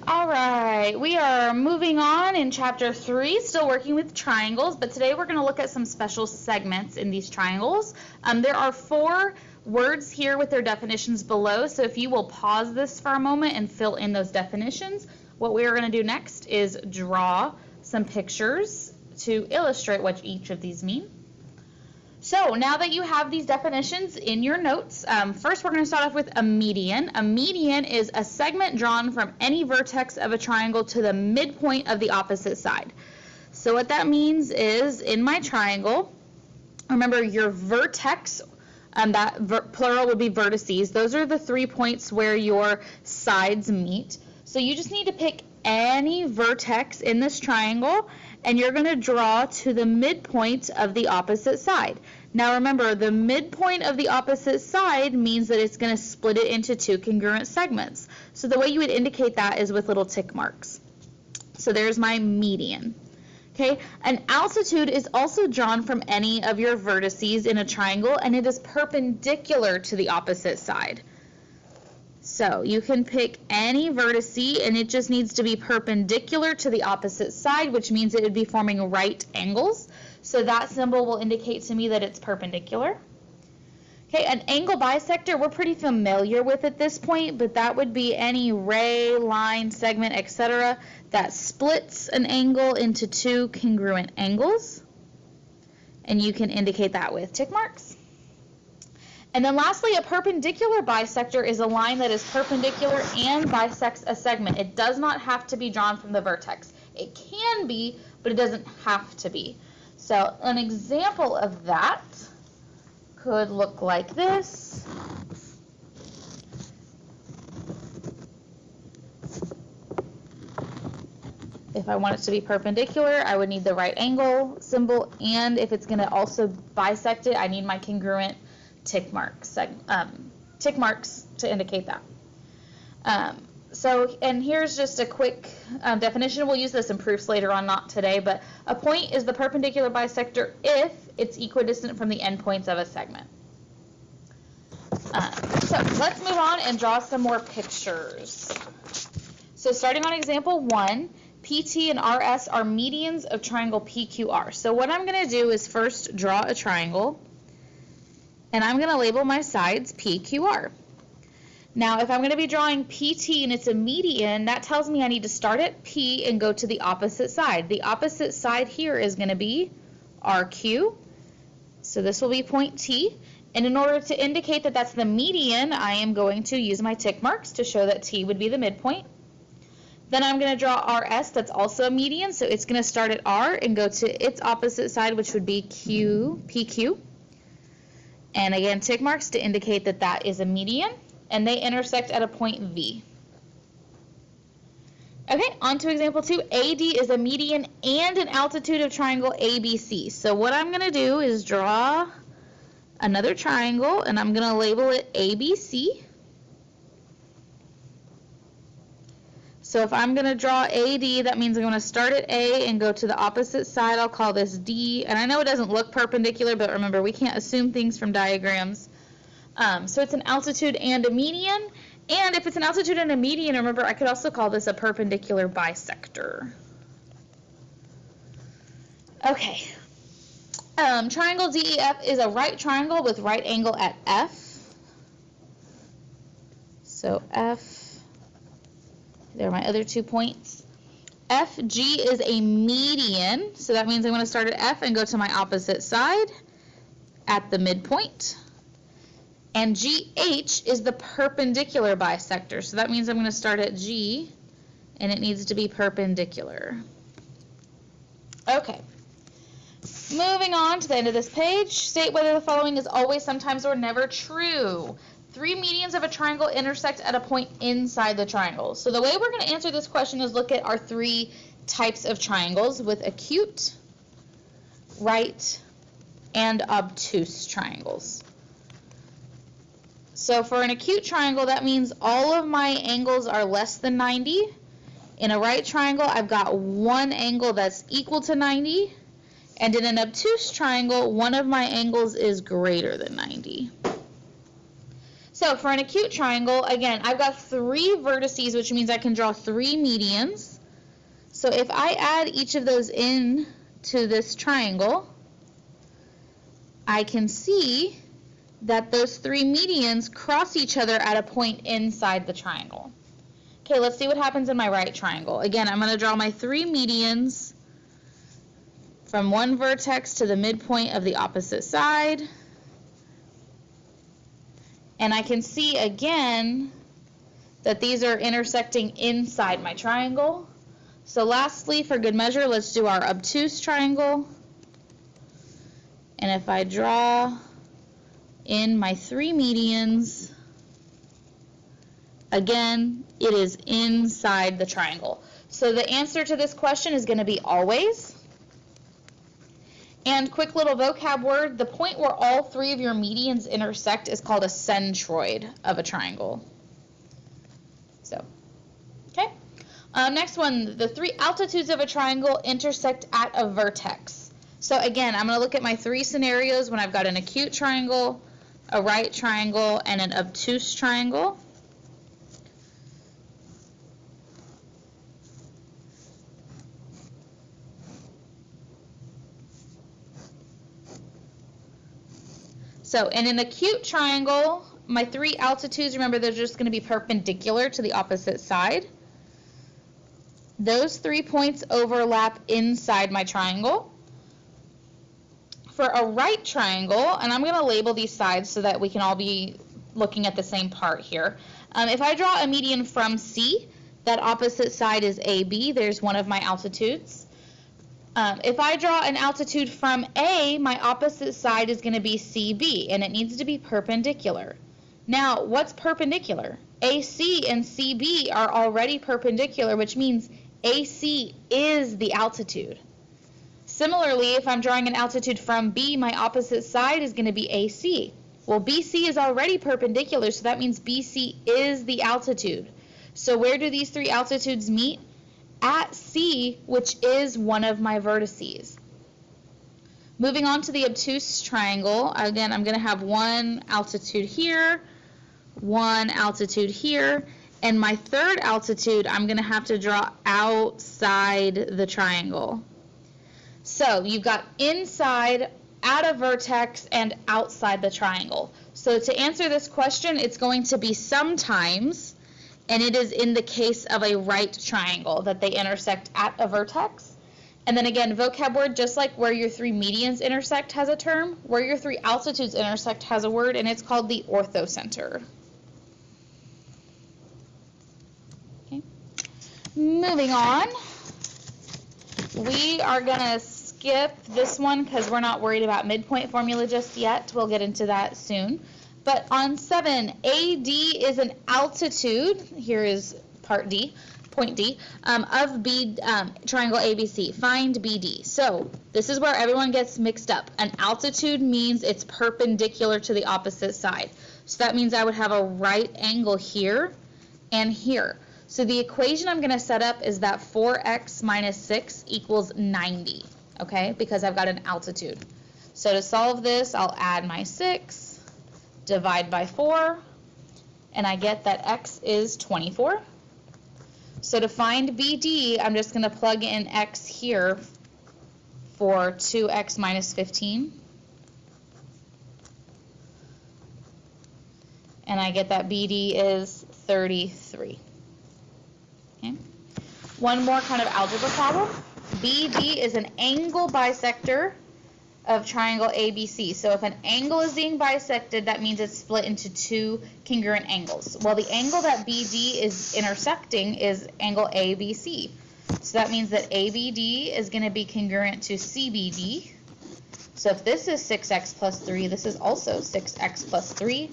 All right, we are moving on in chapter 3, still working with triangles, but today we're going to look at some special segments in these triangles. There are 4 words here with their definitions below, so if you will pause this for a moment and fill in those definitions, what we are going to do next is draw some pictures to illustrate what each of these mean. So now that you have these definitions in your notes, first we're going to start off with a median. A median is a segment drawn from any vertex of a triangle to the midpoint of the opposite side. So what that means is, in my triangle, remember your vertex, plural would be vertices. Those are the 3 points where your sides meet. So you just need to pick any vertex in this triangle, and you're going to draw to the midpoint of the opposite side. Now remember, the midpoint of the opposite side means that it's going to split it into 2 congruent segments. So the way you would indicate that is with little tick marks. So there's my median. Okay, an altitude is also drawn from any of your vertices in a triangle, and it is perpendicular to the opposite side. So you can pick any vertice, and it just needs to be perpendicular to the opposite side, which means it would be forming right angles. So that symbol will indicate to me that it's perpendicular. Okay, an angle bisector, we're pretty familiar with at this point, but that would be any ray, line, segment, etc. that splits an angle into 2 congruent angles. And you can indicate that with tick marks. And then lastly, a perpendicular bisector is a line that is perpendicular and bisects a segment. It does not have to be drawn from the vertex. It can be, but it doesn't have to be. So an example of that could look like this. If I want it to be perpendicular, I would need the right angle symbol, and if it's going to also bisect it, I need my congruent tick marks to indicate that. And here's just a quick definition. We'll use this in proofs later on, not today, but a point is the perpendicular bisector if it's equidistant from the endpoints of a segment. So let's move on and draw some more pictures. So starting on example 1, PT and RS are medians of triangle PQR. So what I'm going to do is first draw a triangle, and I'm going to label my sides PQR. Now, if I'm going to be drawing PT and it's a median, that tells me I need to start at P and go to the opposite side. The opposite side here is going to be RQ. So this will be point T. And in order to indicate that that's the median, I am going to use my tick marks to show that T would be the midpoint. Then I'm going to draw RS, that's also a median. So it's going to start at R and go to its opposite side, which would be PQ. And again, tick marks to indicate that that is a median, and they intersect at a point V. Okay, on to example 2. AD is a median and an altitude of triangle ABC. So what I'm going to do is draw another triangle, and I'm going to label it ABC. So if I'm going to draw AD, that means I'm going to start at A and go to the opposite side. I'll call this D. And I know it doesn't look perpendicular, but remember, we can't assume things from diagrams. So it's an altitude and a median. And if it's an altitude and a median, remember, I could also call this a perpendicular bisector. Okay. Triangle DEF is a right triangle with right angle at F. So F. There are my other 2 points. FG is a median, so that means I'm going to start at F and go to my opposite side at the midpoint. And GH is the perpendicular bisector, so that means I'm going to start at G, and it needs to be perpendicular. Okay. Moving on to the end of this page, state whether the following is always, sometimes, or never true. 3 medians of a triangle intersect at a point inside the triangle. So the way we're going to answer this question is look at our 3 types of triangles with acute, right, and obtuse triangles. So for an acute triangle, that means all of my angles are less than 90. In a right triangle, I've got one angle that's equal to 90. And in an obtuse triangle, one of my angles is greater than 90. So for an acute triangle, again, I've got 3 vertices, which means I can draw 3 medians. So if I add each of those in to this triangle, I can see that those 3 medians cross each other at a point inside the triangle. Okay, let's see what happens in my right triangle. Again, I'm going to draw my 3 medians from one vertex to the midpoint of the opposite side. And I can see again that these are intersecting inside my triangle. So lastly, for good measure, let's do our obtuse triangle. And if I draw in my 3 medians, again, it is inside the triangle. So the answer to this question is going to be always. And quick little vocab word, the point where all 3 of your medians intersect is called a centroid of a triangle. So, okay. Next one, the 3 altitudes of a triangle intersect at a vertex. So again, I'm going to look at my 3 scenarios when I've got an acute triangle, a right triangle, and an obtuse triangle. So in an acute triangle, my 3 altitudes, remember they're just going to be perpendicular to the opposite side. Those 3 points overlap inside my triangle. For a right triangle, and I'm going to label these sides so that we can all be looking at the same part here. If I draw a median from C, that opposite side is AB. There's one of my altitudes. If I draw an altitude from A, my opposite side is going to be CB, and it needs to be perpendicular. Now, what's perpendicular? AC and CB are already perpendicular, which means AC is the altitude. Similarly, if I'm drawing an altitude from B, my opposite side is going to be AC. Well, BC is already perpendicular, so that means BC is the altitude. So where do these 3 altitudes meet? At C, which is one of my vertices. Moving on to the obtuse triangle, again, I'm going to have 1 altitude here, 1 altitude here, and my 3rd altitude I'm going to have to draw outside the triangle. So you've got inside, at a vertex, and outside the triangle. So to answer this question, it's going to be sometimes, and it is in the case of a right triangle that they intersect at a vertex. And then again, vocab word, just like where your 3 medians intersect has a term, where your 3 altitudes intersect has a word, and it's called the orthocenter. Okay. Moving on, we are going to skip this one because we're not worried about midpoint formula just yet. We'll get into that soon. But on 7, AD is an altitude, here is part D, point D, of B, triangle ABC. Find BD. So this is where everyone gets mixed up. An altitude means it's perpendicular to the opposite side. So that means I would have a right angle here and here. So the equation I'm going to set up is that 4x minus 6 equals 90, okay, because I've got an altitude. So to solve this, I'll add my 6, divide by 4, and I get that x is 24. So to find BD, I'm just going to plug in x here for 2x minus 15. And I get that BD is 33. Okay. One more kind of algebra problem. BD is an angle bisector of triangle ABC. So if an angle is being bisected, that means it's split into 2 congruent angles. Well, the angle that BD is intersecting is angle ABC. So that means that ABD is going to be congruent to CBD. So if this is 6x plus 3, this is also 6x plus 3.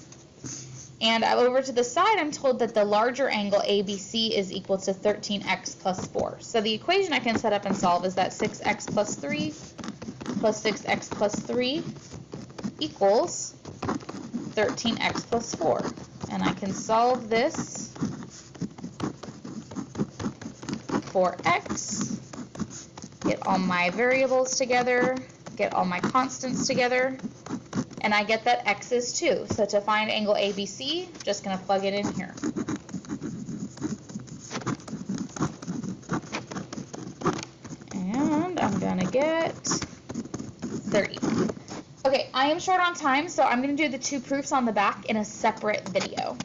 And over to the side, I'm told that the larger angle ABC is equal to 13x plus 4. So the equation I can set up and solve is that 6x plus 3 plus 6x plus 3 equals 13x plus 4. And I can solve this for x, get all my variables together, get all my constants together, and I get that x is 2. So to find angle ABC, just going to plug it in here. And I'm going to get 30. Okay, I am short on time, so I'm going to do the 2 proofs on the back in a separate video.